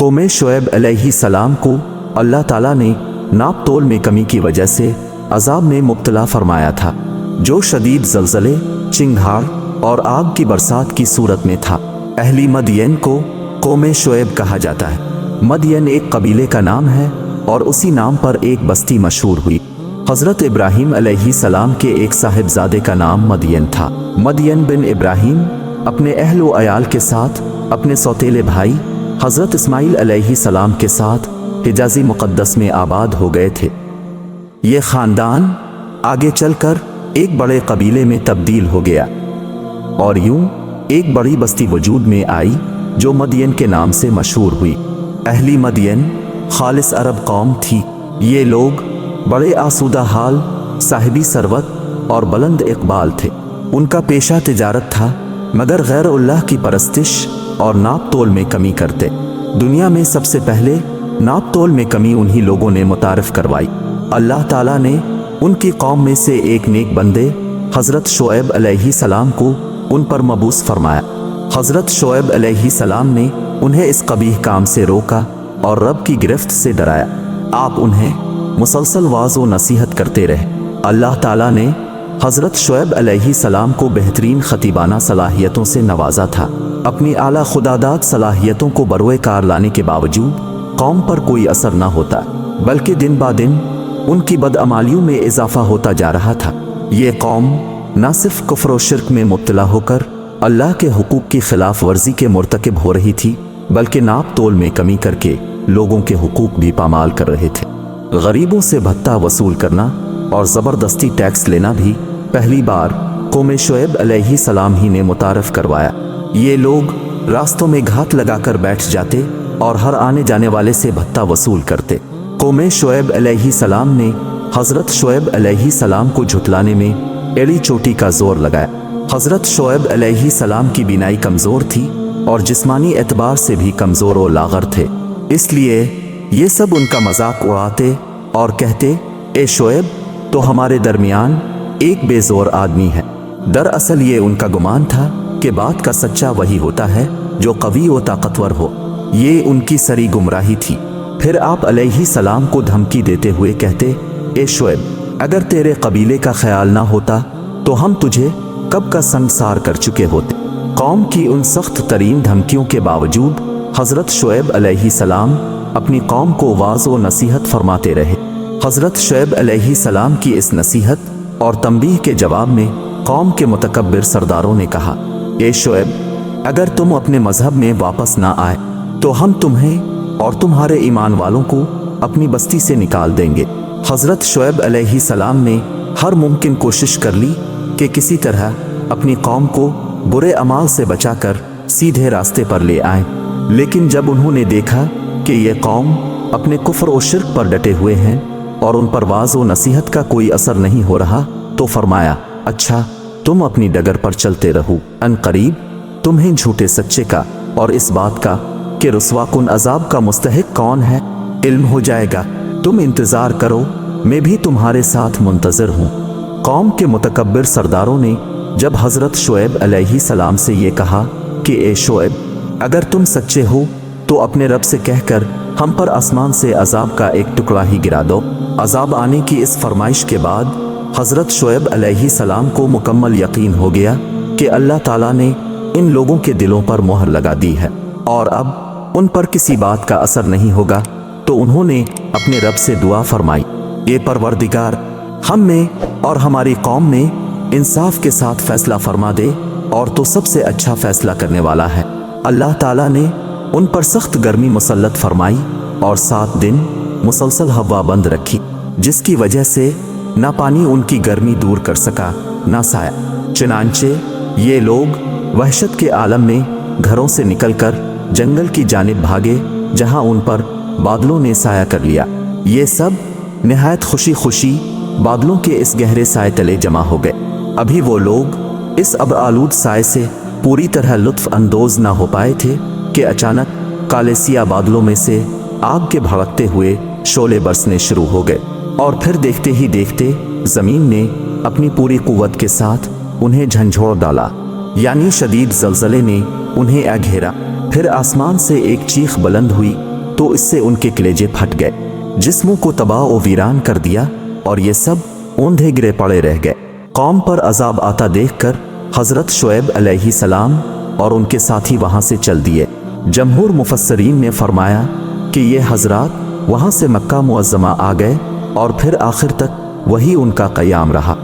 कौम शुएब अलैहिस्सलाम को अल्लाह ताला ने नाप तोल में कमी की वजह से अजाब में मुब्तला फरमाया था, जो शदीद ज़लज़ले, चिंगार और आग की बरसात की सूरत में था। अहली मदियन को कौम शुएब कहा जाता है। मदियन एक कबीले का नाम है और उसी नाम पर एक बस्ती मशहूर हुई। हज़रत इब्राहीम अलैहिस्सलाम के एक साहिबजादे का नाम मदियन था। मदियन बिन इब्राहीम अपने अहल व अयाल के साथ अपने सौतेले भाई हज़रत इस्माईल अलैहिस्सलाम के साथ हिजाज़ी मुक़द्दस में आबाद हो गए थे। ये ख़ानदान आगे चलकर एक बड़े कबीले में तब्दील हो गया और यूं एक बड़ी बस्ती वजूद में आई जो मदियन के नाम से मशहूर हुई। अहली मदियन खालिस अरब कौम थी। ये लोग बड़े आसूदा हाल, साहिबी सरवत और बुलंद इकबाल थे। उनका पेशा तिजारत था, मगर गैरुल्लाह की परस्तिश और नाप तोल में कमी करते। दुनिया में सबसे पहले नाप तोल में कमी उन्हीं लोगों ने मुतारिफ करवाई। अल्लाह ताला ने उनकी कौम में से एक नेक बंदे हज़रत शुएब अलैहिस्सलाम को उन पर मबूस फरमाया। हज़रत शुएब अलैहिस्सलाम ने उन्हें इस कबीह काम से रोका और रब की गिरफ्त से डराया। आप उन्हें मुसलसल वाज़ व नसीहत करते रहे। अल्लाह ताला ने हज़रत शुएब अलैहिस्सलाम को बेहतरीन खतीबाना सलाहियतों से नवाजा था। अपनी आला खुदादाद सलाहियतों को बरोए कार लाने के बावजूद कौम पर कोई असर न होता, बल्कि दिन ब दिन उनकी बदअमालियों में इजाफा होता जा रहा था। ये कौम न सिर्फ कुफ्र व शिर्क में मुब्तला होकर अल्लाह के हुकूक की खिलाफ वर्जी के मुर्तकिब हो रही थी, बल्कि नाप तोल में कमी करके लोगों के हुकूक भी पामाल कर रहे थे। गरीबों से भत्ता वसूल करना और ज़बरदस्ती टैक्स लेना भी पहली बार कौम शुएब अलैहिस्सलाम ही ने मुतारफ़ करवाया। ये लोग रास्तों में घात लगाकर बैठ जाते और हर आने जाने वाले से भत्ता वसूल करते। कौम शुएब अलैहिस्सलाम ने हज़रत शुएब अलैहिस्सलाम को झुटलाने में एड़ी चोटी का जोर लगाया। हज़रत शुएब अलैहिस्सलाम की बीनाई कमज़ोर थी और जिस्मानी एतबार से भी कमज़ोर और लागर थे, इसलिए ये सब उनका मजाक उड़ाते और कहते, ए शुएब, तो हमारे दरमियान एक बेजोर आदमी है। दरअसल ये उनका गुमान था कि बात का सच्चा वही होता है जो कवी व ताकतवर हो। ये उनकी सरी गुमराही थी। फिर आप अलैहिस्सलाम को धमकी देते हुए कहते, ए शुएब, अगर तेरे कबीले का ख्याल ना होता तो हम तुझे कब का संसार कर चुके होते। कौम की उन सख्त तरीन धमकियों के बावजूद हज़रत शुएब अलैहिस्सलाम अपनी कौम को वाज़ व नसीहत फरमाते रहे। हज़रत शुएब अलैहिस्सलाम की इस नसीहत और तंबीह के जवाब में कौम के मुतकब्बिर सरदारों ने कहा, ए शुएब, अगर तुम अपने मजहब में वापस ना आए तो हम तुम्हें और तुम्हारे ईमान वालों को अपनी बस्ती से निकाल देंगे। हज़रत शुएब अलैहिस्सलाम ने हर मुमकिन कोशिश कर ली कि किसी तरह अपनी कौम को बुरे अमाल से बचाकर सीधे रास्ते पर ले आए, लेकिन जब उन्होंने देखा कि ये कौम अपने कुफ्र और शिर्क पर डटे हुए हैं और उन पर वाज़ व नसीहत का कोई असर नहीं हो रहा, तो फरमाया, अच्छा, तुम अपनी डगर पर चलते रहो, अनकरीब तुम्हें झूठे सच्चे का और इस बात का कि रुस्वाकुन अजाब का मुस्तहिक कौन है इल्म हो जाएगा। तुम इंतज़ार करो, मैं भी तुम्हारे साथ मुंतज़िर हूँ। कौम के मुतकब्बिर सरदारों ने जब हज़रत शुएब अलैहिस्सलाम से ये कहा कि ए शुएब, अगर तुम सच्चे हो तो अपने रब से कहकर हम पर आसमान से अजाब का एक टुकड़ा ही गिरा दो। अजाब आने की इस फरमाइश के बाद हज़रत शुएब अलैहिस्सलाम को मुकम्मल यकीन हो गया कि अल्लाह ताला ने इन लोगों के दिलों पर मोहर लगा दी है और अब उन पर किसी बात का असर नहीं होगा। तो उन्होंने अपने रब से दुआ फरमाई, ए परवरदिगार, हम में और हमारी कौम में इंसाफ के साथ फैसला फरमा दे और तो सबसे अच्छा फैसला करने वाला है। अल्लाह ताला ने उन पर सख्त गर्मी मुसल्लत फरमाई और 7 दिन मुसलसल हवा बंद रखी, जिसकी वजह से ना पानी उनकी गर्मी दूर कर सका ना साया। चनांचे ये लोग वहशत के आलम में घरों से निकलकर जंगल की जानिब भागे, जहां उन पर बादलों ने साया कर लिया। ये सब निहायत खुशी खुशी बादलों के इस गहरे साए तले जमा हो गए। अभी वो लोग इस अब्र आलूद साए से पूरी तरह लुत्फ अंदोज ना हो पाए थे कि अचानक काले सिया बादलों में से आग के भड़कते हुए शोले बरसने शुरू हो गए और फिर देखते ही देखते ज़मीन ने अपनी पूरी कुव्वत के साथ उन्हें झंझोड़ डाला, यानी शदीद ज़लज़ले ने उन्हें घेरा। फिर आसमान से एक चीख बुलंद हुई تو اس سے ان کے کلیجے پھٹ گئے، جسموں کو تباہ و ویران کر دیا، اور یہ سب اوندھے گرے پڑے رہ گئے۔ قوم پر عذاب آتا دیکھ کر حضرت شعیب علیہ السلام اور ان کے ساتھی وہاں سے چل دیے۔ جمہور مفسرین نے فرمایا کہ یہ حضرات وہاں سے مکہ معظمہ آ گئے اور پھر آخر تک وہی ان کا قیام رہا۔